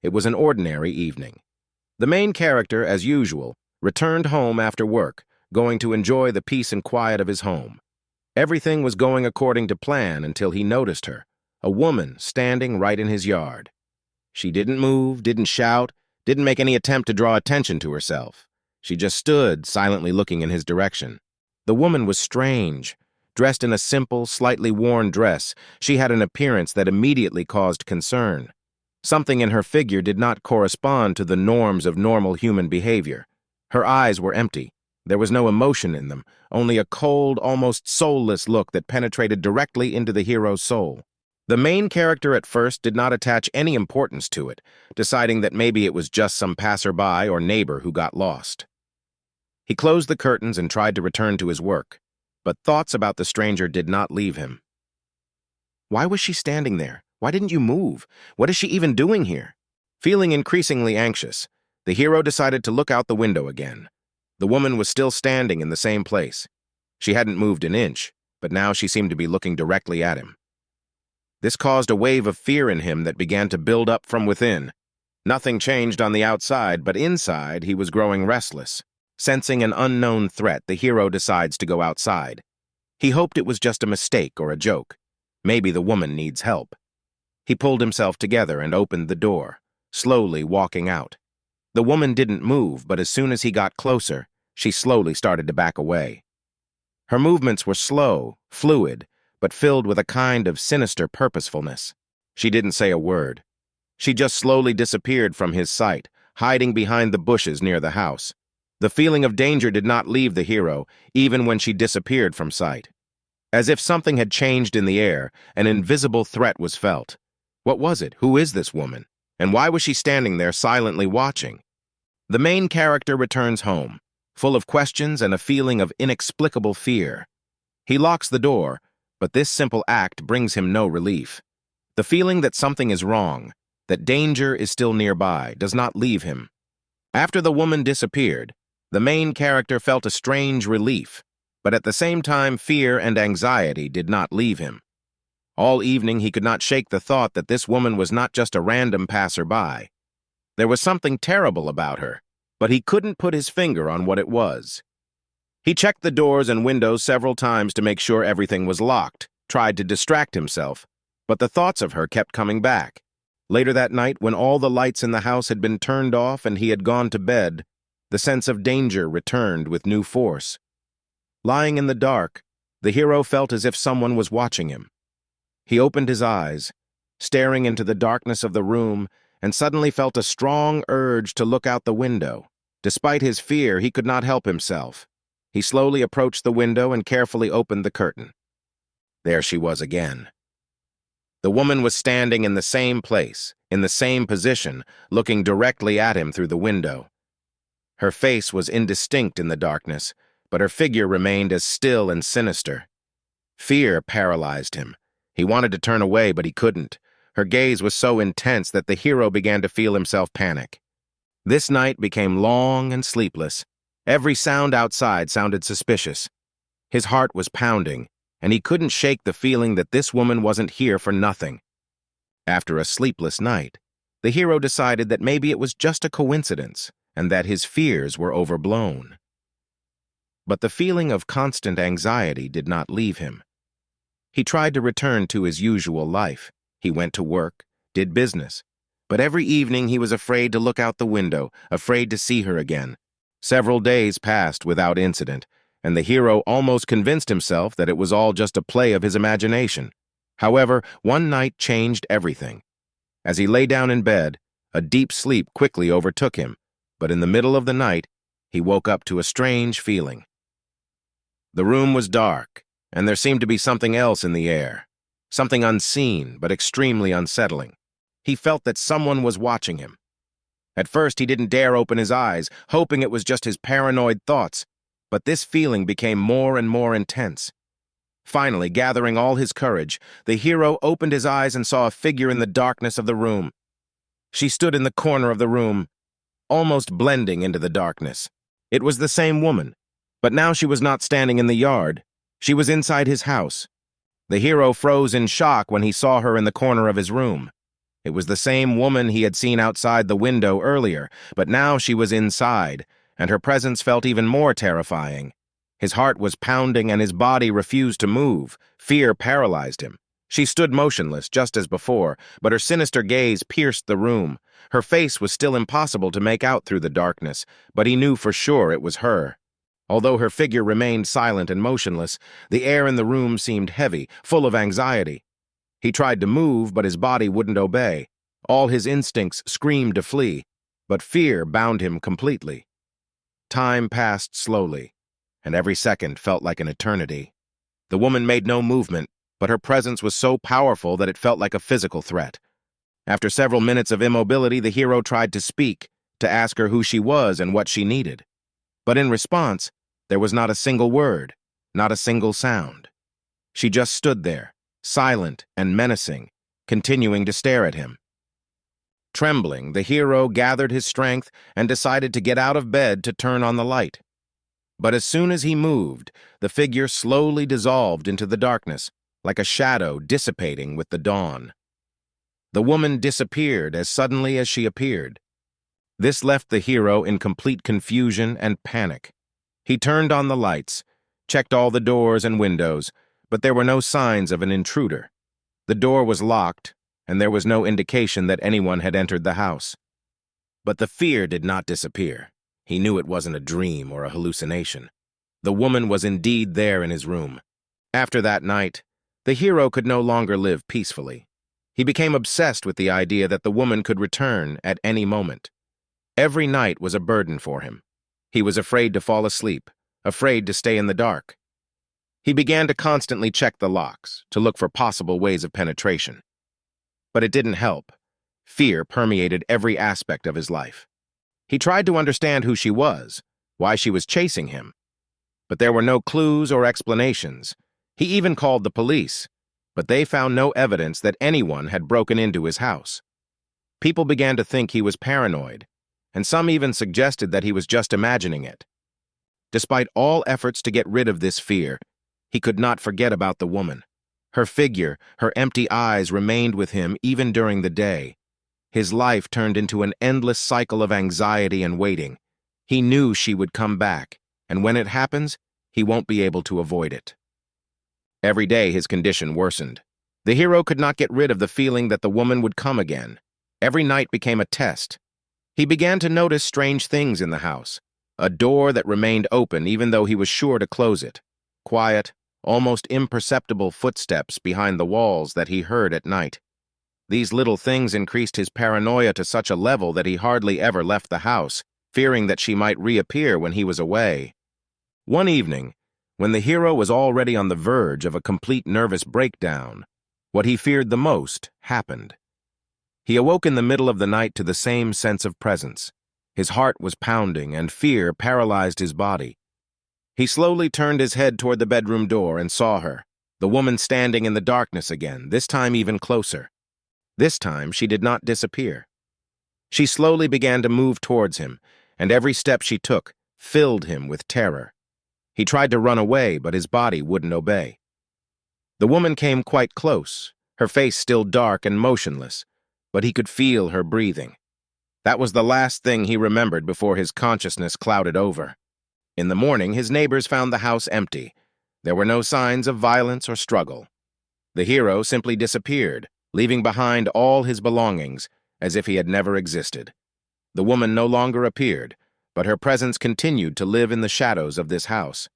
It was an ordinary evening. The main character, as usual, returned home after work, going to enjoy the peace and quiet of his home. Everything was going according to plan until he noticed her, a woman standing right in his yard. She didn't move, didn't shout, didn't make any attempt to draw attention to herself. She just stood, silently looking in his direction. The woman was strange. Dressed in a simple, slightly worn dress, she had an appearance that immediately caused concern. Something in her figure did not correspond to the norms of normal human behavior. Her eyes were empty. There was no emotion in them, only a cold, almost soulless look that penetrated directly into the hero's soul. The main character at first did not attach any importance to it, deciding that maybe it was just some passerby or neighbor who got lost. He closed the curtains and tried to return to his work, but thoughts about the stranger did not leave him. Why was she standing there? Why didn't you move? What is she even doing here? Feeling increasingly anxious, the hero decided to look out the window again. The woman was still standing in the same place. She hadn't moved an inch, but now she seemed to be looking directly at him. This caused a wave of fear in him that began to build up from within. Nothing changed on the outside, but inside he was growing restless. Sensing an unknown threat, the hero decides to go outside. He hoped it was just a mistake or a joke. Maybe the woman needs help. He pulled himself together and opened the door, slowly walking out. The woman didn't move, but as soon as he got closer, she slowly started to back away. Her movements were slow, fluid, but filled with a kind of sinister purposefulness. She didn't say a word. She just slowly disappeared from his sight, hiding behind the bushes near the house. The feeling of danger did not leave the hero, even when she disappeared from sight. As if something had changed in the air, an invisible threat was felt. What was it? Who is this woman? And why was she standing there silently watching? The main character returns home, full of questions and a feeling of inexplicable fear. He locks the door, but this simple act brings him no relief. The feeling that something is wrong, that danger is still nearby, does not leave him. After the woman disappeared, the main character felt a strange relief, but at the same time fear and anxiety did not leave him. All evening he could not shake the thought that this woman was not just a random passerby. There was something terrible about her, but he couldn't put his finger on what it was. He checked the doors and windows several times to make sure everything was locked, tried to distract himself, but the thoughts of her kept coming back. Later that night, when all the lights in the house had been turned off and he had gone to bed, the sense of danger returned with new force. Lying in the dark, the hero felt as if someone was watching him. He opened his eyes, staring into the darkness of the room, and suddenly felt a strong urge to look out the window. Despite his fear, he could not help himself. He slowly approached the window and carefully opened the curtain. There she was again. The woman was standing in the same place, in the same position, looking directly at him through the window. Her face was indistinct in the darkness, but her figure remained as still and sinister. Fear paralyzed him. He wanted to turn away, but he couldn't. Her gaze was so intense that the hero began to feel himself panic. This night became long and sleepless. Every sound outside sounded suspicious. His heart was pounding, and he couldn't shake the feeling that this woman wasn't here for nothing. After a sleepless night, the hero decided that maybe it was just a coincidence, and that his fears were overblown. But the feeling of constant anxiety did not leave him. He tried to return to his usual life. He went to work, did business. But every evening he was afraid to look out the window, afraid to see her again. Several days passed without incident, and the hero almost convinced himself that it was all just a play of his imagination. However, one night changed everything. As he lay down in bed, a deep sleep quickly overtook him, but in the middle of the night, he woke up to a strange feeling. The room was dark, and there seemed to be something else in the air, something unseen but extremely unsettling. He felt that someone was watching him. At first, he didn't dare open his eyes, hoping it was just his paranoid thoughts, but this feeling became more and more intense. Finally, gathering all his courage, the hero opened his eyes and saw a figure in the darkness of the room. She stood in the corner of the room, almost blending into the darkness. It was the same woman, but now she was not standing in the yard. She was inside his house. The hero froze in shock when he saw her in the corner of his room. It was the same woman he had seen outside the window earlier, but now she was inside, and her presence felt even more terrifying. His heart was pounding and his body refused to move. Fear paralyzed him. She stood motionless, just as before, but her sinister gaze pierced the room. Her face was still impossible to make out through the darkness, but he knew for sure it was her. Although her figure remained silent and motionless, the air in the room seemed heavy, full of anxiety. He tried to move, but his body wouldn't obey. All his instincts screamed to flee, but fear bound him completely. Time passed slowly, and every second felt like an eternity. The woman made no movement, but her presence was so powerful that it felt like a physical threat. After several minutes of immobility, the hero tried to speak, to ask her who she was and what she needed. But in response, there was not a single word, not a single sound. She just stood there, silent and menacing, continuing to stare at him. Trembling, the hero gathered his strength and decided to get out of bed to turn on the light. But as soon as he moved, the figure slowly dissolved into the darkness, like a shadow dissipating with the dawn. The woman disappeared as suddenly as she appeared. This left the hero in complete confusion and panic. He turned on the lights, checked all the doors and windows, but there were no signs of an intruder. The door was locked, and there was no indication that anyone had entered the house. But the fear did not disappear. He knew it wasn't a dream or a hallucination. The woman was indeed there in his room. After that night, the hero could no longer live peacefully. He became obsessed with the idea that the woman could return at any moment. Every night was a burden for him. He was afraid to fall asleep, afraid to stay in the dark. He began to constantly check the locks, to look for possible ways of penetration. But it didn't help. Fear permeated every aspect of his life. He tried to understand who she was, why she was chasing him. But there were no clues or explanations. He even called the police, but they found no evidence that anyone had broken into his house. People began to think he was paranoid, and some even suggested that he was just imagining it. Despite all efforts to get rid of this fear, he could not forget about the woman. Her figure, her empty eyes remained with him even during the day. His life turned into an endless cycle of anxiety and waiting. He knew she would come back, and when it happens, he won't be able to avoid it. Every day his condition worsened. The hero could not get rid of the feeling that the woman would come again. Every night became a test. He began to notice strange things in the house. A door that remained open even though he was sure to close it. Quiet, almost imperceptible footsteps behind the walls that he heard at night. These little things increased his paranoia to such a level that he hardly ever left the house, fearing that she might reappear when he was away. One evening, when the hero was already on the verge of a complete nervous breakdown, what he feared the most happened. He awoke in the middle of the night to the same sense of presence. His heart was pounding and fear paralyzed his body. He slowly turned his head toward the bedroom door and saw her, the woman standing in the darkness again, this time even closer. This time she did not disappear. She slowly began to move towards him, and every step she took filled him with terror. He tried to run away, but his body wouldn't obey. The woman came quite close, her face still dark and motionless, but he could feel her breathing. That was the last thing he remembered before his consciousness clouded over. In the morning, his neighbors found the house empty. There were no signs of violence or struggle. The hero simply disappeared, leaving behind all his belongings as if he had never existed. The woman no longer appeared, but her presence continued to live in the shadows of this house.